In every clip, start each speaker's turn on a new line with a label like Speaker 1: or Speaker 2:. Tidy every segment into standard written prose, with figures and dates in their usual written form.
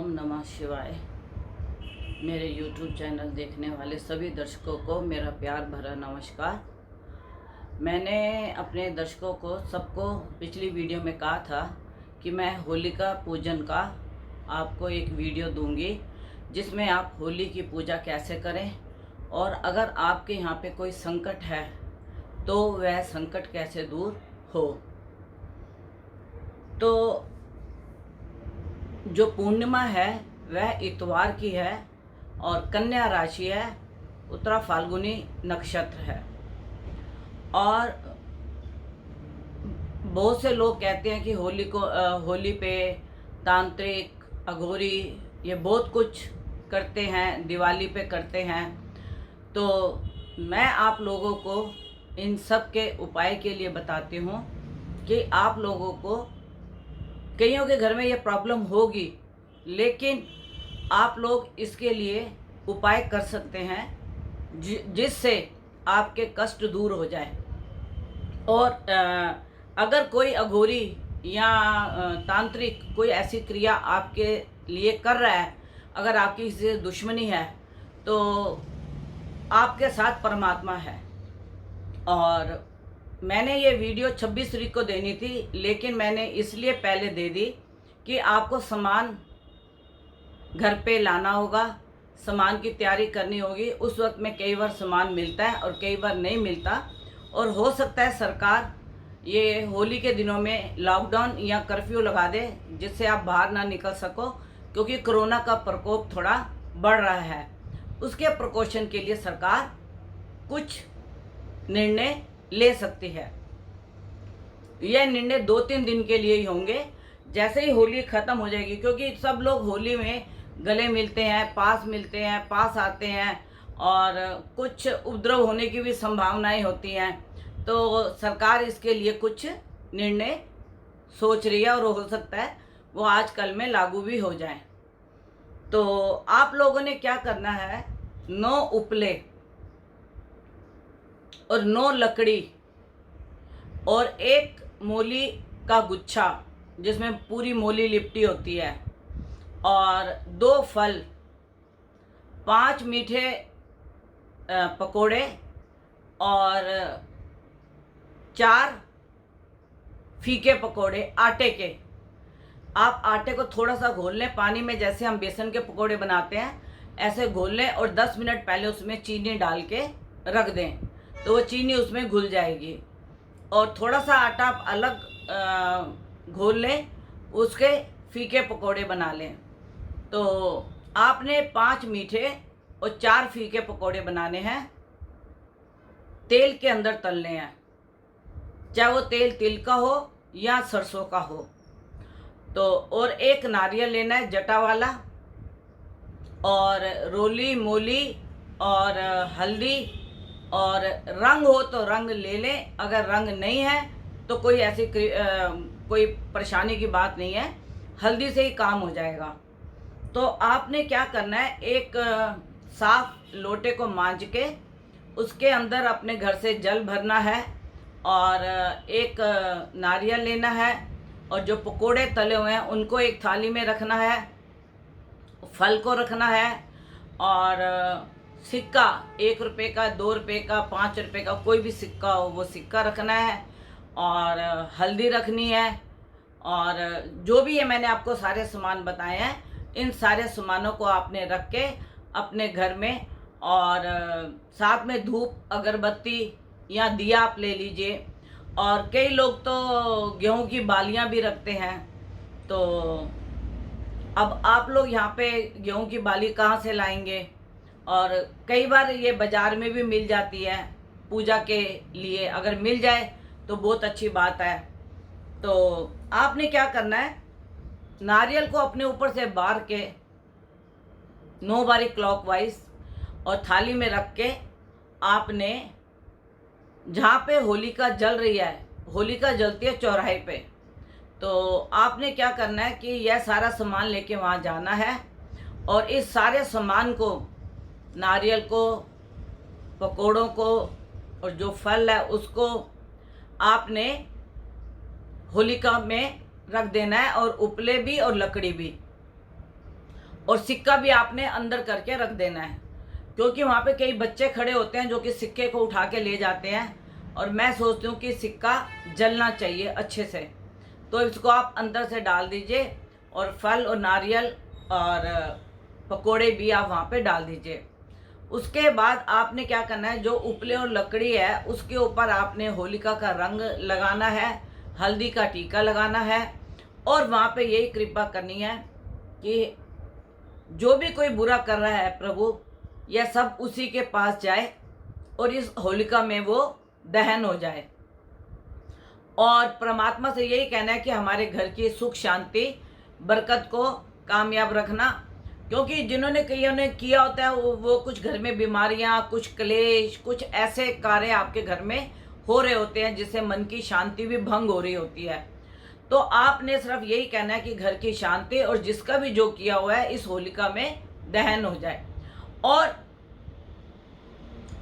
Speaker 1: ओम नमः शिवाय। मेरे YouTube चैनल देखने वाले सभी दर्शकों को मेरा प्यार भरा नमस्कार। मैंने अपने दर्शकों को सबको पिछली वीडियो में कहा था कि मैं होलिका पूजन का आपको एक वीडियो दूंगी जिसमें आप होली की पूजा कैसे करें और अगर आपके यहाँ पे कोई संकट है तो वह संकट कैसे दूर हो। तो जो पूर्णिमा है वह इतवार की है और कन्या राशि है, उत्तरा फाल्गुनी नक्षत्र है। और बहुत से लोग कहते हैं कि होली पे तांत्रिक अघोरी ये बहुत कुछ करते हैं, दिवाली पे करते हैं। तो मैं आप लोगों को इन सब के उपाय के लिए बताती हूँ कि आप लोगों को कईयों के घर में ये प्रॉब्लम होगी, लेकिन आप लोग इसके लिए उपाय कर सकते हैं जिससे आपके कष्ट दूर हो जाए। और अगर कोई अघोरी या तांत्रिक कोई ऐसी क्रिया आपके लिए कर रहा है, अगर आपकी किसी से दुश्मनी है तो आपके साथ परमात्मा है। और मैंने ये वीडियो 26 तारीख को देनी थी, लेकिन मैंने इसलिए पहले दे दी कि आपको सामान घर पे लाना होगा, सामान की तैयारी करनी होगी। उस वक्त में कई बार सामान मिलता है और कई बार नहीं मिलता, और हो सकता है सरकार ये होली के दिनों में लॉकडाउन या कर्फ्यू लगा दे जिससे आप बाहर ना निकल सको, क्योंकि कोरोना का प्रकोप थोड़ा बढ़ रहा है। उसके प्रिकॉशन के लिए सरकार कुछ निर्णय ले सकती है। यह निर्णय 2-3 दिन के लिए ही होंगे, जैसे ही होली ख़त्म हो जाएगी, क्योंकि सब लोग होली में गले मिलते हैं, पास आते हैं और कुछ उपद्रव होने की भी संभावनाएं होती हैं। तो सरकार इसके लिए कुछ निर्णय सोच रही है और हो सकता है वो आजकल में लागू भी हो जाए। तो आप लोगों ने क्या करना है, 9 उपले और 9 लकड़ी और 1 मोली का गुच्छा जिसमें पूरी मोली लिपटी होती है, और 2 फल, 5 मीठे पकोड़े और 4 फीके पकोड़े आटे के। आप आटे को थोड़ा सा घोल लें पानी में, जैसे हम बेसन के पकोड़े बनाते हैं ऐसे घोल लें, और 10 मिनट पहले उसमें चीनी डाल के रख दें तो वो चीनी उसमें घुल जाएगी। और थोड़ा सा आटा आप अलग घोल लें, उसके फीके पकोड़े बना लें। तो आपने 5 मीठे और 4 फीके पकोड़े बनाने हैं, तेल के अंदर तलने हैं, चाहे वो तेल तिल का हो या सरसों का हो। तो और 1 नारियल लेना है जटा वाला, और रोली मोली और हल्दी, और रंग हो तो रंग ले लें, अगर रंग नहीं है तो कोई ऐसी कोई परेशानी की बात नहीं है, हल्दी से ही काम हो जाएगा। तो आपने क्या करना है, एक साफ लोटे को मांज के उसके अंदर अपने घर से जल भरना है, और 1 नारियल लेना है, और जो पकोड़े तले हुए हैं उनको एक थाली में रखना है, फल को रखना है, और सिक्का 1 रुपये का, 2 रुपये का, 5 रुपये का, कोई भी सिक्का हो वो सिक्का रखना है, और हल्दी रखनी है। और जो भी है मैंने आपको सारे सामान बताए हैं, इन सारे सामानों को आपने रख के अपने घर में, और साथ में धूप अगरबत्ती या दिया आप ले लीजिए। और कई लोग तो गेहूं की बालियां भी रखते हैं। तो अब आप लोग यहाँ पे गेहूं की बाली कहाँ से लाएंगे, और कई बार ये बाज़ार में भी मिल जाती है पूजा के लिए, अगर मिल जाए तो बहुत अच्छी बात है। तो आपने क्या करना है, नारियल को अपने ऊपर से बार के 9 बारी क्लॉकवाइज और थाली में रख के आपने जहाँ पे होलिका जल रही है, होलिका जलती है चौराहे पे, तो आपने क्या करना है कि यह सारा सामान लेके वहाँ जाना है, और इस सारे सामान को, नारियल को, पकोड़ों को और जो फल है उसको आपने होलिका में रख देना है, और उपले भी और लकड़ी भी। और सिक्का भी आपने अंदर करके रख देना है, क्योंकि वहाँ पे कई बच्चे खड़े होते हैं जो कि सिक्के को उठा के ले जाते हैं, और मैं सोचती हूँ कि सिक्का जलना चाहिए अच्छे से। तो इसको आप अंदर से डाल दीजिए, और फल और नारियल और पकोड़े भी आप वहाँ पे डाल दीजिए। उसके बाद आपने क्या करना है, जो उपले और लकड़ी है उसके ऊपर आपने होलिका का रंग लगाना है, हल्दी का टीका लगाना है, और वहाँ पे यही कृपा करनी है कि जो भी कोई बुरा कर रहा है प्रभु, यह सब उसी के पास जाए और इस होलिका में वो दहन हो जाए। और परमात्मा से यही कहना है कि हमारे घर की सुख शांति बरकत को कामयाब रखना, क्योंकि जिन्होंने कईयों ने किया होता है वो कुछ घर में बीमारियां, कुछ क्लेश, कुछ ऐसे कार्य आपके घर में हो रहे होते हैं जिससे मन की शांति भी भंग हो रही होती है। तो आपने सिर्फ यही कहना है कि घर की शांति और जिसका भी जो किया हुआ है इस होलिका में दहन हो जाए। और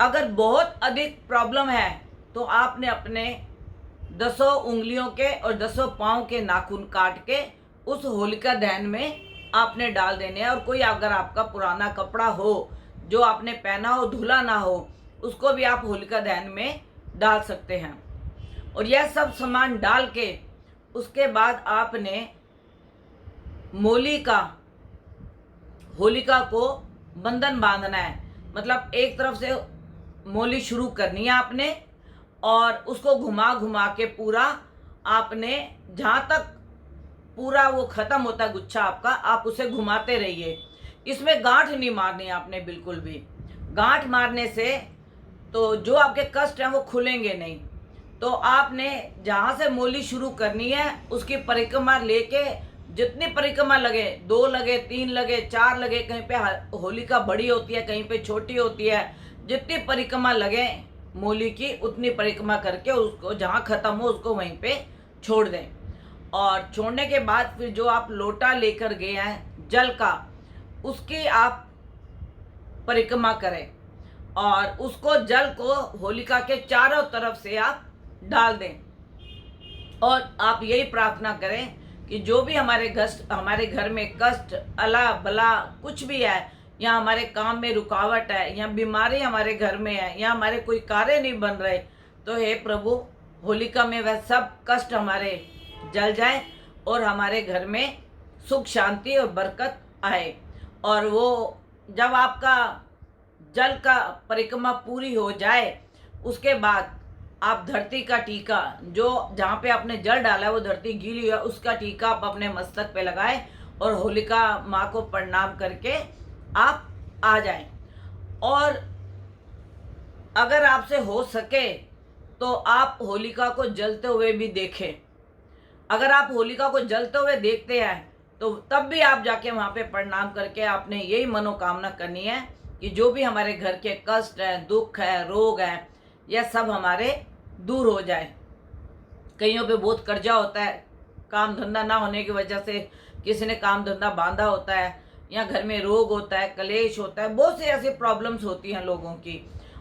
Speaker 1: अगर बहुत अधिक प्रॉब्लम है तो आपने अपने 10 उंगलियों के और 10 पाँव के नाखून काट के उस होलिका दहन में आपने डाल देने हैं। और कोई अगर आपका पुराना कपड़ा हो जो आपने पहना हो, धुला ना हो, उसको भी आप होलिका दहन में डाल सकते हैं। और यह सब सामान डाल के उसके बाद आपने होलिका को बंधन बांधना है। मतलब एक तरफ से मोली शुरू करनी है आपने, और उसको घुमा घुमा के पूरा आपने जहाँ तक पूरा वो खत्म होता है गुच्छा आपका, आप उसे घुमाते रहिए। इसमें गांठ नहीं मारनी है आपने बिल्कुल भी। गांठ मारने से तो जो आपके कष्ट हैं वो खुलेंगे नहीं। तो आपने जहाँ से मोली शुरू करनी है उसकी परिक्रमा लेके, जितनी परिक्रमा लगे, 2 लगे, 3 लगे, 4 लगे, कहीं पे होलिका बड़ी होती है, कहीं पे छोटी होती है, जितनी परिक्रमा लगे मोली की उतनी परिक्रमा करके उसको जहाँ खत्म हो उसको वहीं पे छोड़ दें। और छोड़ने के बाद फिर जो आप लोटा लेकर गए हैं जल का, उसकी आप परिक्रमा करें और उसको जल को होलिका के चारों तरफ से आप डाल दें। और आप यही प्रार्थना करें कि जो भी हमारे घर में कष्ट, अला बला कुछ भी है, या हमारे काम में रुकावट है, या बीमारी हमारे घर में है, या हमारे कोई कार्य नहीं बन रहे, तो हे प्रभु होलिका में वह सब कष्ट हमारे जल जाए और हमारे घर में सुख शांति और बरकत आए। और वो जब आपका जल का परिक्रमा पूरी हो जाए उसके बाद आप धरती का टीका, जो जहाँ पे आपने जल डाला है वो धरती गीली है, उसका टीका आप अपने मस्तक पे लगाएं और होलिका माँ को प्रणाम करके आप आ जाएं। और अगर आपसे हो सके तो आप होलिका को जलते हुए भी देखें। अगर आप होलिका को जलते हुए देखते हैं तो तब भी आप जाके वहाँ पे प्रणाम करके आपने यही मनोकामना करनी है कि जो भी हमारे घर के कष्ट है, दुख है, रोग है, यह सब हमारे दूर हो जाए। कईयों पे बहुत कर्जा होता है, काम धंधा ना होने की वजह से किसी ने काम धंधा बांधा होता है, या घर में रोग होता है, कलेश होता है, बहुत सी ऐसी प्रॉब्लम्स होती हैं लोगों की।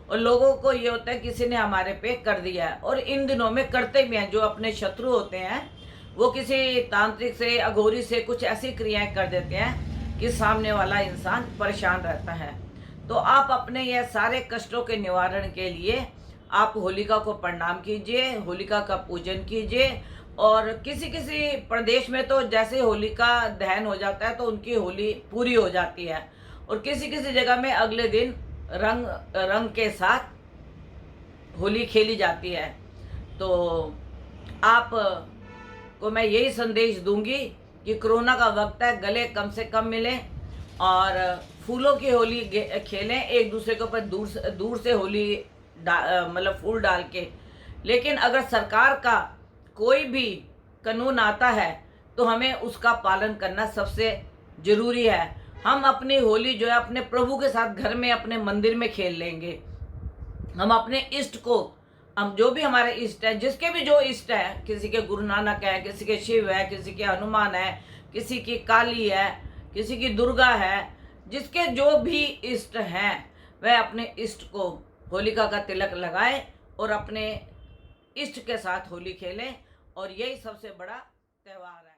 Speaker 1: और लोगों को ये होता है किसी ने हमारे पे कर दिया है, और इन दिनों में करते भी हैं। जो अपने शत्रु होते हैं वो किसी तांत्रिक से, अघोरी से कुछ ऐसी क्रियाएं कर देते हैं कि सामने वाला इंसान परेशान रहता है। तो आप अपने यह सारे कष्टों के निवारण के लिए आप होलिका को प्रणाम कीजिए, होलिका का पूजन कीजिए। और किसी किसी प्रदेश में तो जैसे होलिका दहन हो जाता है तो उनकी होली पूरी हो जाती है, और किसी किसी जगह में अगले दिन रंग के साथ होली खेली जाती है। तो आप को मैं यही संदेश दूंगी कि कोरोना का वक्त है, गले कम से कम मिलें और फूलों की होली खेलें, एक दूसरे के ऊपर दूर से होली मतलब फूल डाल के। लेकिन अगर सरकार का कोई भी कानून आता है तो हमें उसका पालन करना सबसे ज़रूरी है। हम अपनी होली जो है अपने प्रभु के साथ घर में अपने मंदिर में खेल लेंगे। हम अपने इष्ट को, हम जो भी हमारे इष्ट है, जिसके भी जो इष्ट है, किसी के गुरु नानक है, किसी के शिव है, किसी के हनुमान है, किसी की काली है, किसी की दुर्गा है, जिसके जो भी इष्ट हैं वह अपने इष्ट को होलिका का तिलक लगाए और अपने इष्ट के साथ होली खेलें। और यही सबसे बड़ा त्यौहार है।